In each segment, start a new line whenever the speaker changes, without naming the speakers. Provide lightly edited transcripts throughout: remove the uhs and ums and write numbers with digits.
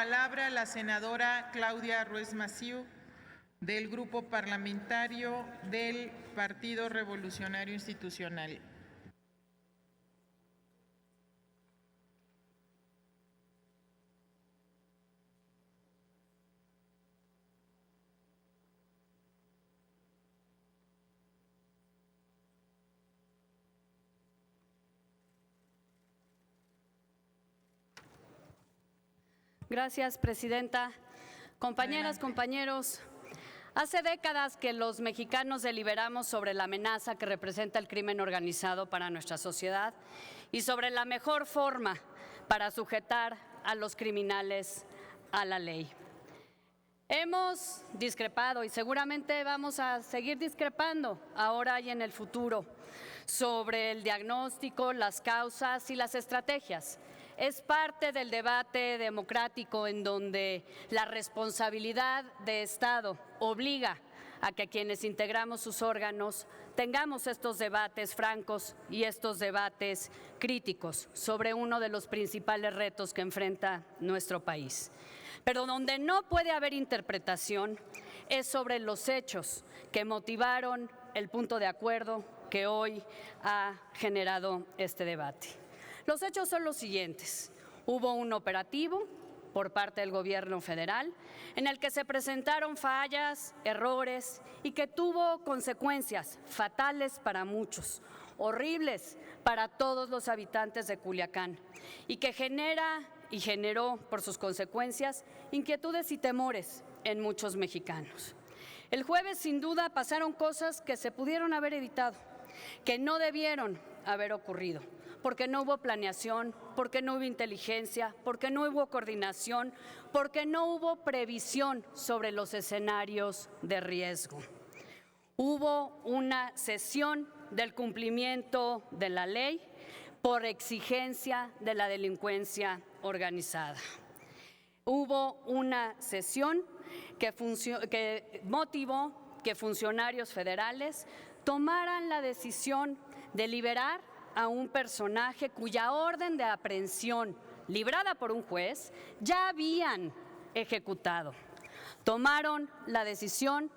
palabra la senadora Claudia Ruiz Massieu, del Grupo Parlamentario del Partido Revolucionario Institucional.
Gracias, presidenta. Compañeras, compañeros, hace décadas que los mexicanos deliberamos sobre la amenaza que representa el crimen organizado para nuestra sociedad y sobre la mejor forma para sujetar a los criminales a la ley. Hemos discrepado y seguramente vamos a seguir discrepando ahora y en el futuro sobre el diagnóstico, las causas y las estrategias. Es parte del debate democrático en donde la responsabilidad de Estado obliga a que quienes integramos sus órganos tengamos estos debates francos y estos debates críticos sobre uno de los principales retos que enfrenta nuestro país. Pero donde no puede haber interpretación es sobre los hechos que motivaron el punto de acuerdo que hoy ha generado este debate. Los hechos son los siguientes. Hubo un operativo por parte del gobierno federal en el que se presentaron fallas, errores y que tuvo consecuencias fatales para muchos, horribles para todos los habitantes de Culiacán y que generó por sus consecuencias inquietudes y temores en muchos mexicanos. El jueves, sin duda, pasaron cosas que se pudieron haber evitado, que no debieron haber ocurrido, porque no hubo planeación, porque no hubo inteligencia, porque no hubo coordinación, porque no hubo previsión sobre los escenarios de riesgo. Hubo una cesión del cumplimiento de la ley por exigencia de la delincuencia organizada. Hubo una cesión que motivó que funcionarios federales tomaran la decisión de liberar a un personaje cuya orden de aprehensión, librada por un juez, ya habían ejecutado. Tomaron la decisión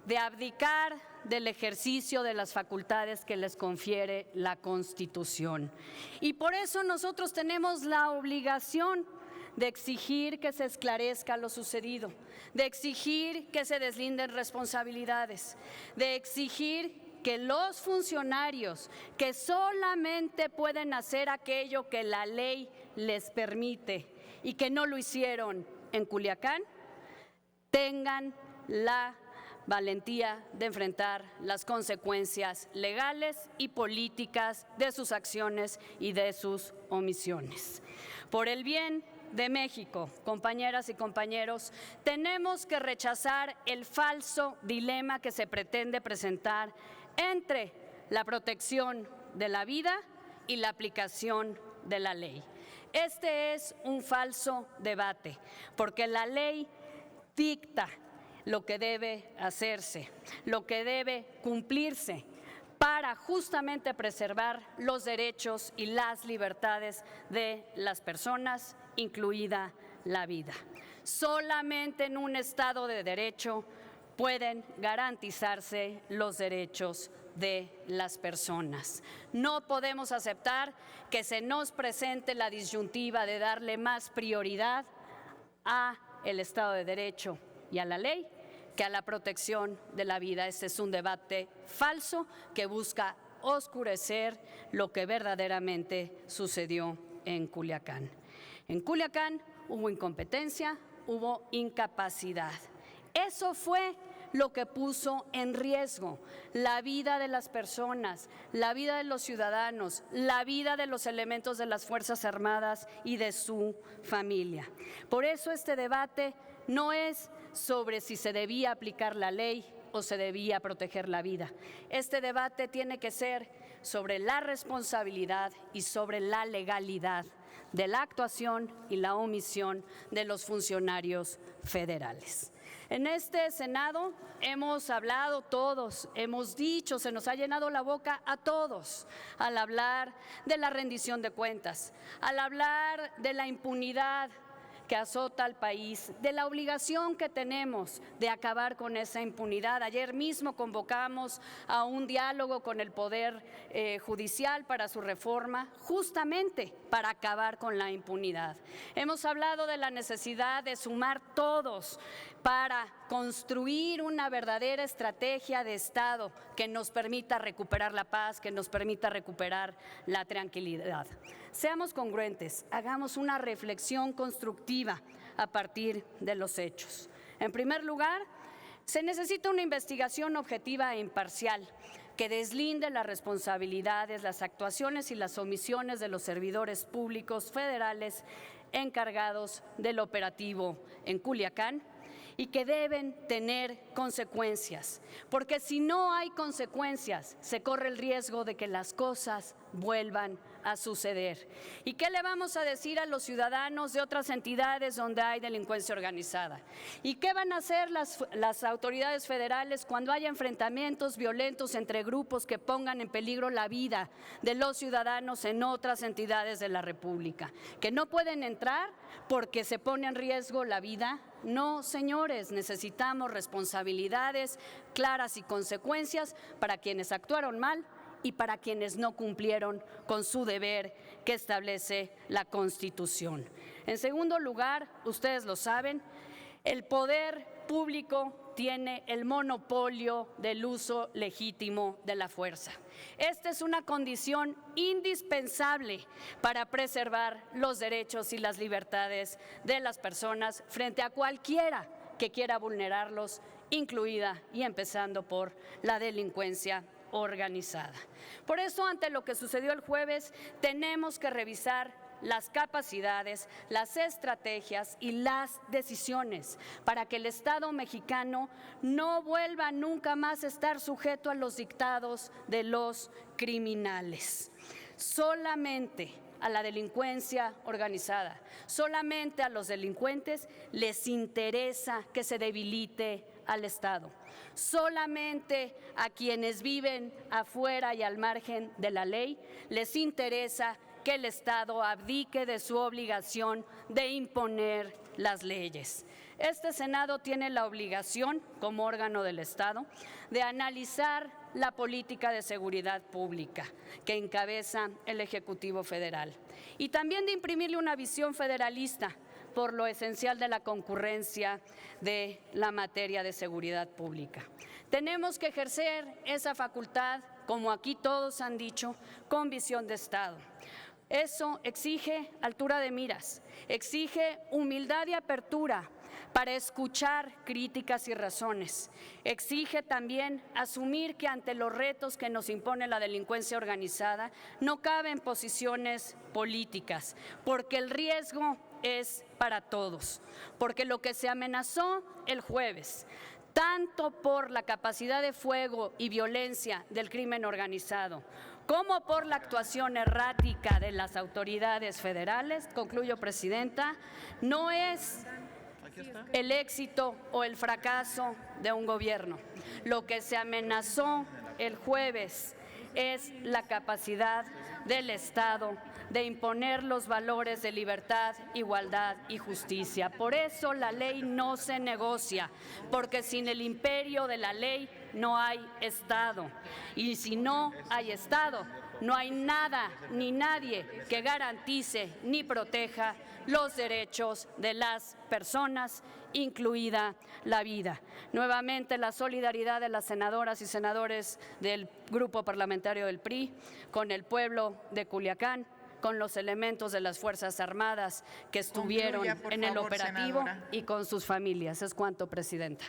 de abdicar del ejercicio de las facultades que les confiere la Constitución. Y por eso nosotros tenemos la obligación de exigir que se esclarezca lo sucedido, de exigir que se deslinden responsabilidades, de exigir que los funcionarios que solamente pueden hacer aquello que la ley les permite y que no lo hicieron en Culiacán, tengan la valentía de enfrentar las consecuencias legales y políticas de sus acciones y de sus omisiones. Por el bien de México, compañeras y compañeros, tenemos que rechazar el falso dilema que se pretende presentar entre la protección de la vida y la aplicación de la ley. Este es un falso debate, porque la ley dicta lo que debe hacerse, lo que debe cumplirse para justamente preservar los derechos y las libertades de las personas, incluida la vida. Solamente en un Estado de derecho pueden garantizarse los derechos de las personas. No podemos aceptar que se nos presente la disyuntiva de darle más prioridad a el Estado de Derecho y a la ley que a la protección de la vida. Este es un debate falso que busca oscurecer lo que verdaderamente sucedió en Culiacán. En Culiacán hubo incompetencia, hubo incapacidad. Eso fue lo que puso en riesgo la vida de las personas, la vida de los ciudadanos, la vida de los elementos de las Fuerzas Armadas y de su familia. Por eso este debate no es sobre si se debía aplicar la ley o se debía proteger la vida. Este debate tiene que ser sobre la responsabilidad y sobre la legalidad de la actuación y la omisión de los funcionarios federales. En este Senado hemos hablado todos, hemos dicho, se nos ha llenado la boca a todos al hablar de la rendición de cuentas, al hablar de la impunidad que azota al país, de la obligación que tenemos de acabar con esa impunidad. Ayer mismo convocamos a un diálogo con el Poder Judicial para su reforma, justamente para acabar con la impunidad. Hemos hablado de la necesidad de sumar todos para construir una verdadera estrategia de Estado que nos permita recuperar la paz, que nos permita recuperar la tranquilidad. Seamos congruentes, hagamos una reflexión constructiva a partir de los hechos. En primer lugar, se necesita una investigación objetiva e imparcial que deslinde las responsabilidades, las actuaciones y las omisiones de los servidores públicos federales encargados del operativo en Culiacán, y que deben tener consecuencias, porque si no hay consecuencias, se corre el riesgo de que las cosas vuelvan a suceder. ¿Y qué le vamos a decir a los ciudadanos de otras entidades donde hay delincuencia organizada? ¿Y qué van a hacer las autoridades federales cuando haya enfrentamientos violentos entre grupos que pongan en peligro la vida de los ciudadanos en otras entidades de la República? ¿Que no pueden entrar porque se pone en riesgo la vida? No, señores, necesitamos responsabilidades claras y consecuencias para quienes actuaron mal y para quienes no cumplieron con su deber que establece la Constitución. En segundo lugar, ustedes lo saben, el poder público tiene el monopolio del uso legítimo de la fuerza. Esta es una condición indispensable para preservar los derechos y las libertades de las personas frente a cualquiera que quiera vulnerarlos, incluida y empezando por la delincuencia organizada. Por eso, ante lo que sucedió el jueves, tenemos que revisar las capacidades, las estrategias y las decisiones para que el Estado mexicano no vuelva nunca más a estar sujeto a los dictados de los criminales. Solamente a la delincuencia organizada, solamente a los delincuentes les interesa que se debilite al Estado. Solamente a quienes viven afuera y al margen de la ley les interesa que el Estado abdique de su obligación de imponer las leyes. Este Senado tiene la obligación, como órgano del Estado, de analizar la política de seguridad pública que encabeza el Ejecutivo Federal y también de imprimirle una visión federalista por lo esencial de la concurrencia de la materia de seguridad pública. Tenemos que ejercer esa facultad, como aquí todos han dicho, con visión de Estado. Eso exige altura de miras, exige humildad y apertura para escuchar críticas y razones. Exige también asumir que ante los retos que nos impone la delincuencia organizada no caben posiciones políticas, porque el riesgo es para todos, porque lo que se amenazó el jueves, tanto por la capacidad de fuego y violencia del crimen organizado, como por la actuación errática de las autoridades federales, concluyo, Presidenta, no es el éxito o el fracaso de un gobierno. Lo que se amenazó el jueves es la capacidad del Estado de imponer los valores de libertad, igualdad y justicia. Por eso la ley no se negocia, porque sin el imperio de la ley no hay Estado. Y si no hay Estado, no hay nada ni nadie que garantice ni proteja los derechos de las personas, incluida la vida. Nuevamente, la solidaridad de las senadoras y senadores del Grupo Parlamentario del PRI con el pueblo de Culiacán, con los elementos de las Fuerzas Armadas que estuvieron en el operativo, senadora, y con sus familias. Es cuanto, Presidenta.